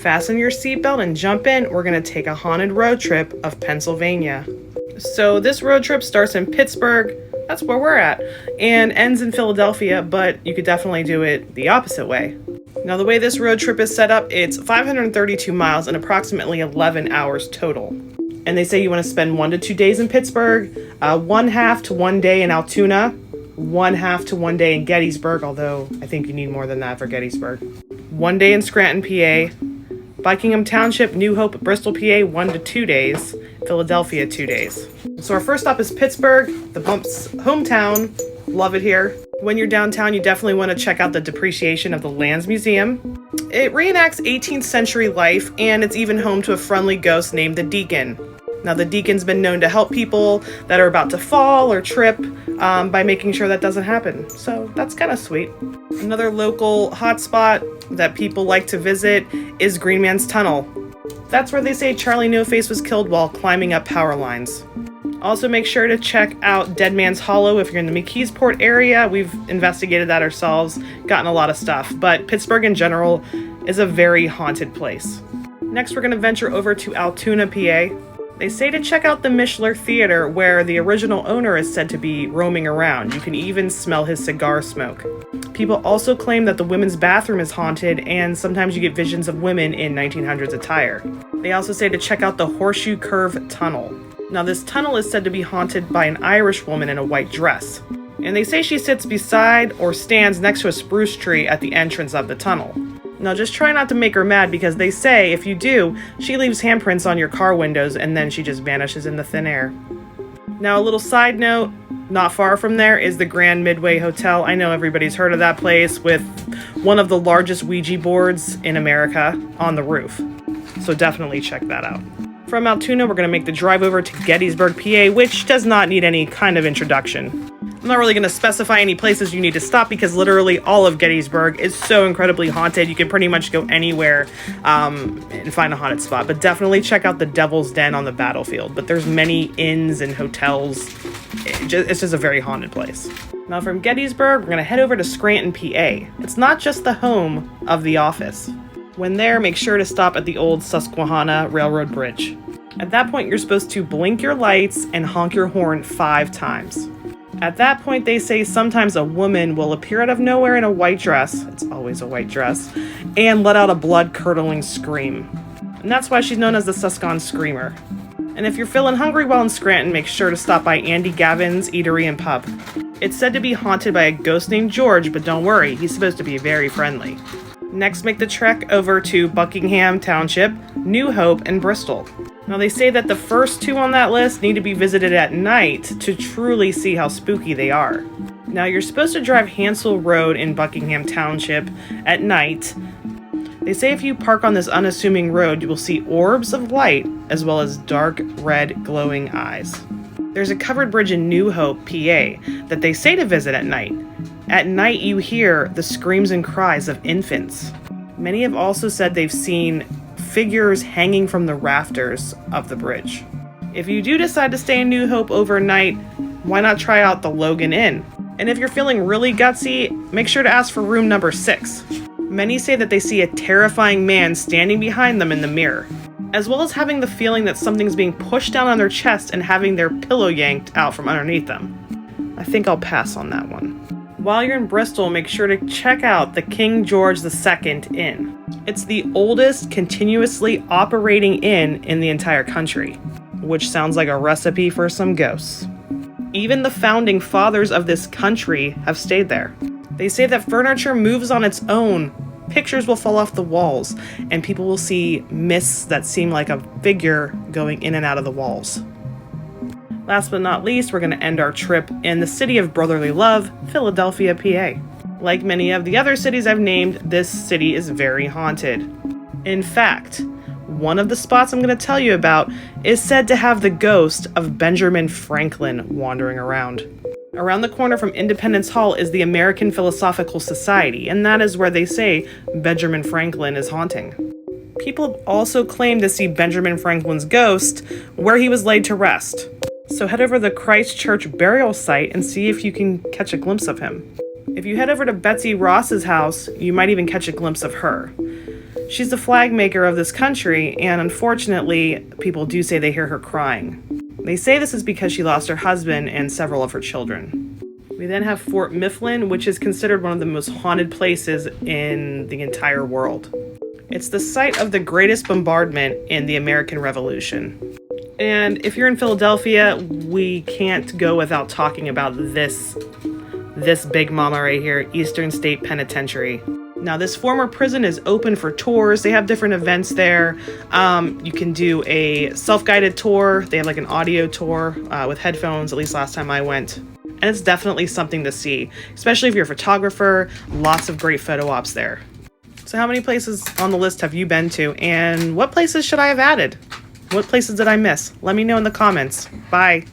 Fasten your seatbelt and jump in. We're going to take a haunted road trip of Pennsylvania. So this road trip starts in Pittsburgh, that's where we're at, and ends in Philadelphia, but you could definitely do it the opposite way. Now the way this road trip is set up, it's 532 miles and approximately 11 hours total. And they say you want to spend 1 to 2 days in Pittsburgh, 1/2 to 1 day in Altoona, 1/2 to 1 day in Gettysburg, although I think you need more than that for Gettysburg. 1 day in Scranton, PA, Buckingham Township, New Hope, Bristol, PA, 1 to 2 days, Philadelphia, 2 days. So our first stop is Pittsburgh, the Bump's hometown. Love it here. When you're downtown, you definitely want to check out the Depreciation of the Lands Museum. It reenacts 18th century life, and it's even home to a friendly ghost named the Deacon. Now, the Deacon's been known to help people that are about to fall or trip by making sure that doesn't happen. So that's kind of sweet. Another local hotspot that people like to visit is Green Man's Tunnel. That's where they say Charlie No Face was killed while climbing up power lines. Also, make sure to check out Dead Man's Hollow if you're in the McKeesport area. We've investigated that ourselves, gotten a lot of stuff, but Pittsburgh in general is a very haunted place. Next, we're going to venture over to Altoona, PA. They say to check out the Mishler Theater, where the original owner is said to be roaming around. You can even smell his cigar smoke. People also claim that the women's bathroom is haunted, and sometimes you get visions of women in 1900s attire. They also say to check out the Horseshoe Curve Tunnel. Now, this tunnel is said to be haunted by an Irish woman in a white dress. And they say she sits beside or stands next to a spruce tree at the entrance of the tunnel. Now, just try not to make her mad, because they say if you do, she leaves handprints on your car windows and then she just vanishes in the thin air. Now, a little side note, not far from there is the Grand Midway Hotel. I know everybody's heard of that place, with one of the largest Ouija boards in America on the roof. So definitely check that out. From Altoona, we're going to make the drive over to Gettysburg, PA, which does not need any kind of introduction. I'm not really going to specify any places you need to stop, because literally all of Gettysburg is so incredibly haunted. You can pretty much go anywhere and find a haunted spot. But definitely check out the Devil's Den on the battlefield. But there's many inns and hotels. It's just a very haunted place. Now from Gettysburg, we're going to head over to Scranton, PA. It's not just the home of The Office. When there, make sure to stop at the old Susquehanna Railroad Bridge. At that point, you're supposed to blink your lights and honk your horn 5 times. At that point, they say sometimes a woman will appear out of nowhere in a white dress, it's always a white dress, and let out a blood-curdling scream. And that's why she's known as the Susquehanna Screamer. And if you're feeling hungry while in Scranton, make sure to stop by Andy Gavin's Eatery and Pub. It's said to be haunted by a ghost named George, but don't worry, he's supposed to be very friendly. Next, make the trek over to Buckingham Township, New Hope, and Bristol. Now, they say that the first 2 on that list need to be visited at night to truly see how spooky they are. Now, you're supposed to drive Hansel Road in Buckingham Township at night. They say if you park on this unassuming road, you will see orbs of light as well as dark red glowing eyes. There's a covered bridge in New Hope, PA, that they say to visit at night. At night, you hear the screams and cries of infants. Many have also said they've seen figures hanging from the rafters of the bridge. If you do decide to stay in New Hope overnight, why not try out the Logan Inn? And if you're feeling really gutsy, make sure to ask for room number 6. Many say that they see a terrifying man standing behind them in the mirror, as well as having the feeling that something's being pushed down on their chest and having their pillow yanked out from underneath them. I think I'll pass on that one. While you're in Bristol, make sure to check out the King George II Inn. It's the oldest continuously operating inn in the entire country, which sounds like a recipe for some ghosts. Even the founding fathers of this country have stayed there. They say that furniture moves on its own, pictures will fall off the walls, and people will see mists that seem like a figure going in and out of the walls. Last but not least, we're going to end our trip in the city of brotherly love, Philadelphia, PA. Like many of the other cities I've named, this city is very haunted. In fact, one of the spots I'm going to tell you about is said to have the ghost of Benjamin Franklin wandering around. Around the corner from Independence Hall is the American Philosophical Society, and that is where they say Benjamin Franklin is haunting. People also claim to see Benjamin Franklin's ghost where he was laid to rest. So head over to the Christ Church burial site and see if you can catch a glimpse of him. If you head over to Betsy Ross's house, you might even catch a glimpse of her. She's the flag maker of this country, and unfortunately, people do say they hear her crying. They say this is because she lost her husband and several of her children. We then have Fort Mifflin, which is considered one of the most haunted places in the entire world. It's the site of the greatest bombardment in the American Revolution. And if you're in Philadelphia, we can't go without talking about this big mama right here, Eastern State Penitentiary. Now, this former prison is open for tours. They have different events there. You can do a self-guided tour. They have like an audio tour with headphones, at least last time I went. And it's definitely something to see, especially if you're a photographer. Lots of great photo ops there. So how many places on the list have you been to? And what places should I have added? What places did I miss? Let me know in the comments. Bye.